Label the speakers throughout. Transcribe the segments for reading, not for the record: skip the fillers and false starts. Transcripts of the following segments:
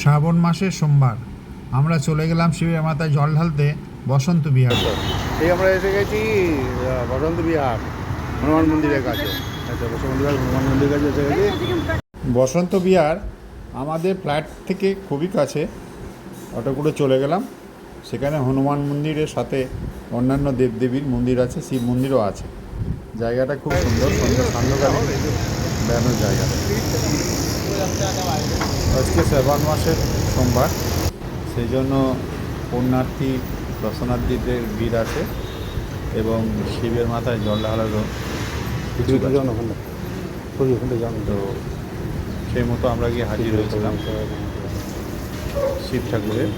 Speaker 1: শ্রাবণ মাসের সোমবার আমরা চলে গেলাম শিবের মাথায় জল ঢালতে বসন্ত বিহার।
Speaker 2: এই আমরা এসে গেছি বসন্ত বিহার হনুমান মন্দিরের কাছে। আচ্ছা, বসন্ত বিহার হনুমান মন্দিরের কাছে এসে গেছি।
Speaker 1: বসন্ত বিহার আমাদের ফ্ল্যাট থেকে খুবই কাছে, অটো করে চলে গেলাম। সেখানে হনুমান মন্দিরের সাথে অন্যান্য দেবদেবীর মন্দির আছে, শিব মন্দিরও আছে। জায়গাটা খুব সুন্দর, সান্ধ্যকালীন বেড়ানোর জায়গা। আজকে শ্রাবণ মাসের সোমবার, সেই জন্য পুণ্যার্থী দর্শনার্থীদের ভিড় আছে এবং শিবের মাথায় জল ঢালারও কিছু তো সেই মতো আমরা গিয়ে হাজির হয়েছিলাম শিব ঠাকুরের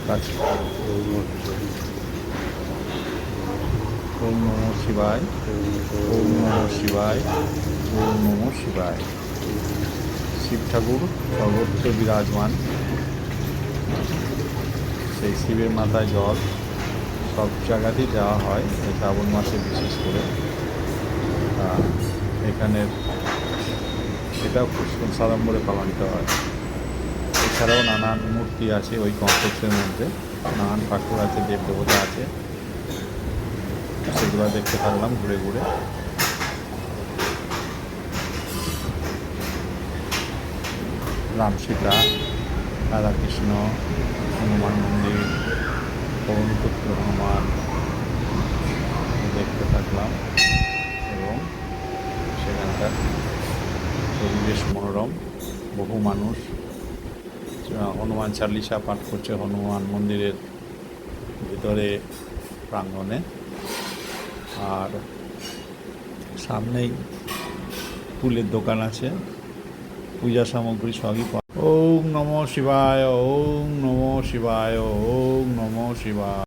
Speaker 1: কাছে। ওম নমঃ শিবায়, ওম নমঃ শিবায়, ওম নমঃ শিবায়। শিব ঠাকুর সর্বত্র বিরাজমান। সেই শিবের মাথায় জল সব জায়গাতেই দেওয়া হয় এই শ্রাবণ মাসে, বিশেষ করে এখানের এটাও খুব সাড়ম্বরে পালনিত হয়। এছাড়াও নানান মূর্তি আছে ওই কমপ্লেক্সের মধ্যে, নানান ঠাকুর আছে, দেবদেবতা আছে, সেগুলো দেখতে থাকলাম ঘুরে ঘুরে। রাম সীতা, রাধাকৃষ্ণ, হনুমান মন্দির, পবনপুত্র হনুমান দেখতে থাকলাম এবং সেখানকার পরিবেশ মনোরম। বহু মানুষ হনুমান চালিসা পাঠ করছে হনুমান মন্দিরের ভিতরে প্রাঙ্গণে। আর সামনেই ফুলের দোকান আছে, পূজা সামগ্রী সবই। ওম নমঃ শিবায়, ওম নমঃ শিবায়, ওম নমঃ শিবায়।